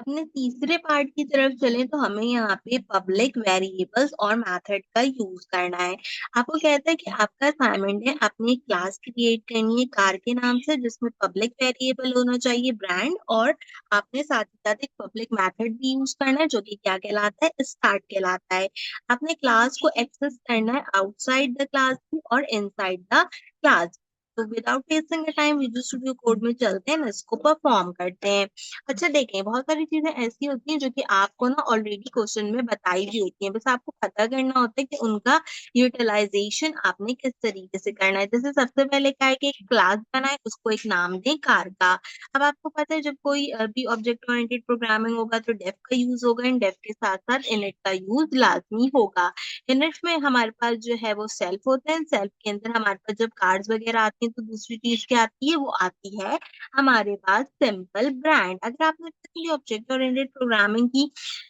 अपने तीसरे पार्ट की तरफ चलें तो हमें यहाँ पे पब्लिक वेरिएबल्स और मेथड का यूज़ करना है। आपको कहता है कि आपका असाइनमेंट है, आपने एक क्लास क्रिएट करनी है कार के नाम से जिसमें पब्लिक वेरिएबल होना चाहिए ब्रांड और आपने साथ ही साथ एक पब्लिक मेथड भी यूज़ करना है जो कि क्या कहलाता है स्टार्ट कहलाता है। आपने क्लास को एक्सेस करना है आउटसाइड द क्लास भी और इनसाइड द क्लास। तो without wasting the time visual studio code में चलते हैं ना इसको परफॉर्म करते हैं। अच्छा देखें, बहुत सारी चीज़ें ऐसी होती हैं जो कि आपको ना ऑलरेडी क्वेश्चन में बताई भी होती हैं, बस आपको पता करना होता है कि उनका यूटिलाइज़ेशन आपने किस तरीके से करना है। जैसे सबसे पहले क्या है कि एक क्लास बनाएँ, उसको एक नाम दें कार का। अब आपको पता है जब कोई भी ऑब्जेक्ट ओरिएंटेड प्रोग्रामिंग होगा तो डेफ का यूज़ होगा एंड डेफ के साथ-साथ इनिट का यूज़ लाज़मी होगा। इनिट में हमारे पास जो है वो सेल्फ होता है, सेल्फ के अंदर हमारे पास जब कार्ड्स वगैरह आती हैं तो दूसरी चीज़ क्या आती है, वो आती है हमारे पास सिंपल ब्रांड। अगर आपने पिछली ऑब्जेक्ट ओरिएंटेड प्रोग्रामिंग की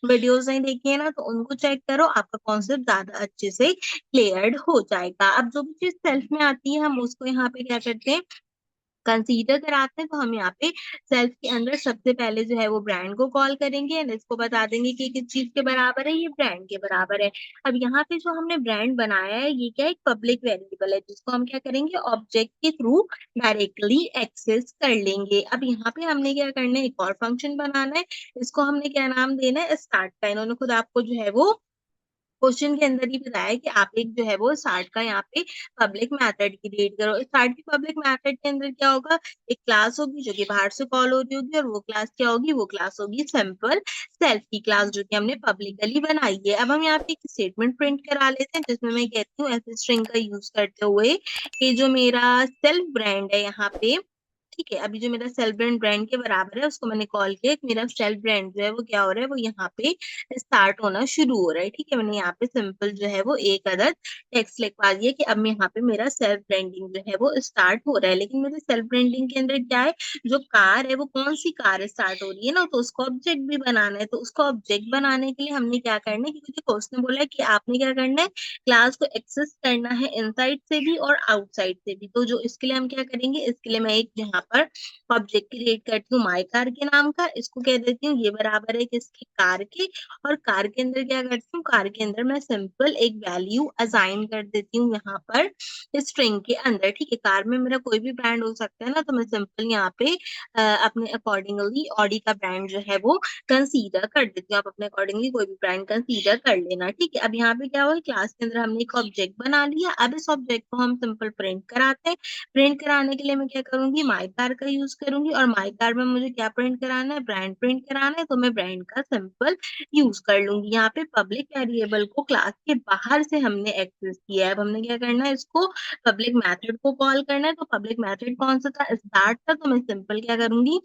वीडियोज़ नहीं देखी है ना, तो उनको चेक करो, आपका कॉन्सेप्ट ज़्यादा अच्छे से क्लियर्ड हो जाएगा। अब जो भी चीज़ सेल्फ में आती है, हम उसको यहाँ पे क्या करते हैं, कंसीडर कराते हैं, तो हम यहाँ पे सेल्फ के अंदर सबसे पहले जो है वो ब्रांड को कॉल करेंगे एंड इसको बता देंगे कि किस चीज़ के बराबर है, ये ब्रांड के बराबर है। अब यहाँ पे जो हमने ब्रांड बनाया है, ये क्या है, एक पब्लिक वेरिएबल है, जिसको हम क्या करेंगे, ऑब्जेक्ट के थ्रू डायरेक्टली एक्सेस कर लेंगे। अब यहाँ पे हमने क्या करना है, एक और फंक्शन बनाना है, इसको हमने क्या नाम देना है, स्टार्ट का। इन्होंने खुद आपको जो है वो क्वेश्चन के अंदर ही बताया कि आप एक जो है वो स्टार्ट का यहाँ पे पब्लिक मेथड क्रिएट करो। स्टार्ट की पब्लिक मेथड के अंदर क्या होगा, एक क्लास होगी जो कि बाहर से कॉल हो रही होगी और वो क्लास क्या होगी, वो क्लास होगी सिंपल सेल्फ की क्लास जो कि हमने पब्लिकली बनाई है। अब हम यहाँ पे एक स्टेटमेंट प्रिंट करा लेते हैं जिसमें मैं कहती हूँ ऐसे स्ट्रिंग का यूज करते हुए कि जो मेरा सेल्फ ब्रांड है यहाँ पे, ठीक है, अभी जो मेरा सेल्फ ब्रांड के बराबर है उसको मैंने कॉल किया, मेरा सेल्फ ब्रांड जो है वो क्या हो रहा है, वो यहाँ पे स्टार्ट होना शुरू हो रहा है। ठीक है, मैंने यहाँ पे सिंपल जो है वो एक अदद टेक्स्ट लिखवा दिया कि अब मैं यहाँ पे मेरा सेल्फ ब्रांडिंग जो है वो स्टार्ट हो रहा है। लेकिन मेरे सेल्फ ब्रांडिंग के अंदर क्या है, जो कार है वो कौन सी कार स्टार्ट हो रही है ना, तो उसको ऑब्जेक्ट भी बनाना है। तो उसको ऑब्जेक्ट बनाने के लिए हमने क्या करना है, क्योंकि उसने बोला है कि आपने क्या करना है, क्लास को एक्सेस करना है इनसाइड से भी और आउटसाइड से भी। तो जो इसके लिए हम क्या करेंगे, इसके लिए मैं एक यहाँ पर ऑब्जेक्ट क्रिएट करती हूँ माई कार के नाम का, इसको कह देती हूँ ये बराबर है किसकी, कार के। और कार के अंदर क्या करती हूँ, कार के अंदर मैं सिंपल एक वैल्यू असाइन कर देती हूँ यहाँ पर स्ट्रिंग के अंदर। ठीक है, कार में मेरा कोई भी ब्रांड हो सकता है ना, तो मैं सिंपल यहाँ पे अपने अकॉर्डिंगली ऑडी का ब्रांड जो है वो कंसीडर कर देती हूँ। आप अपने अकॉर्डिंगली कोई भी ब्रांड कंसीडर कर लेना। ठीक है, अब यहाँ पे क्या हुआ, क्लास के अंदर हमने एक ऑब्जेक्ट बना लिया। अब इस ऑब्जेक्ट को हम सिंपल प्रिंट कराते हैं। प्रिंट कराने के लिए मैं क्या करूंगी, माई कार का यूज करूंगी और माई कार में मुझे क्या प्रिंट कराना है, ब्रांड प्रिंट कराना है, तो मैं ब्रांड का सिंपल यूज कर लूंगी। यहाँ पे पब्लिक वेरिएबल को क्लास के बाहर से हमने एक्सेस किया है। अब हमने क्या करना है, इसको पब्लिक मेथड को कॉल करना है। तो पब्लिक मेथड कौन सा था, स्टार्ट था, तो मैं सिंपल क्या करूंगी,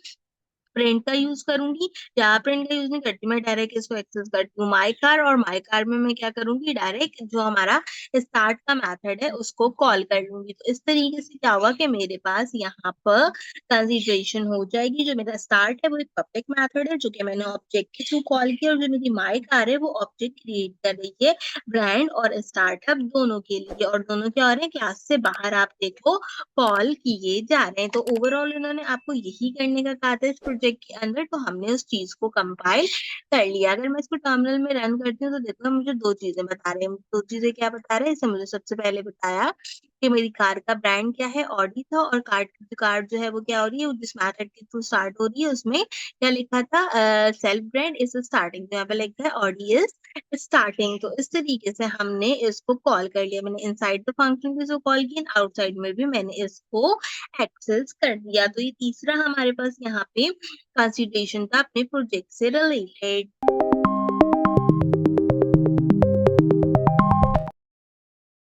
प्रिंट का यूज करूंगी। या प्रिंट का यूज नहीं करती, मैं डायरेक्ट इसको एक्सेस करती हूँ माई कार, और माई कार में मैं क्या करूंगी, डायरेक्ट जो हमारा स्टार्ट का मेथड है उसको कॉल कर लूंगी। तो इस तरीके से क्या हुआ कि मेरे पास यहाँ पर कंसिडरेशन हो जाएगी। जो मेरा स्टार्ट है वो एक पब्लिक मेथड है जो कि मैंने ऑब्जेक्ट के थ्रू कॉल किया, और जो मेरी माई कार है वो ऑब्जेक्ट क्रिएट कर रही है ब्रांड और स्टार्टअप दोनों के लिए, और दोनों क्या हो रहे हैं, क्लास से बाहर आप देखो कॉल किए जा रहे हैं। तो ओवरऑल इन्होंने आपको यही करने का कहा था इस प्रोजेक्ट के अंदर, तो हमने उस चीज को कंपाइल कर लिया। अगर मैं इसको टर्मिनल में रन करती हूँ तो देखो मुझे दो चीजें बता रहे हैं। दो चीजें क्या बता रहे हैं, इससे मुझे सबसे पहले बताया कि मेरी कार का ब्रांड क्या है, ऑडी था, और कार जो है वो क्या हो रही है, जिस मैथड के थ्रू स्टार्ट हो रही है उसमें क्या लिखा था, सेल्फ ब्रांड इज स्टार्टिंग, तो यहाँ पे लिखा है ऑडी इज स्टार्टिंग। तो इस तरीके से हमने इसको कॉल कर लिया। मैंने इनसाइड द फंक्शन भी इसको कॉल किया, आउटसाइड में भी मैंने इसको एक्सेस कर दिया। तो ये तीसरा हमारे पास यहाँ पे कंसिडरेशन था अपने प्रोजेक्ट से रिलेटेड।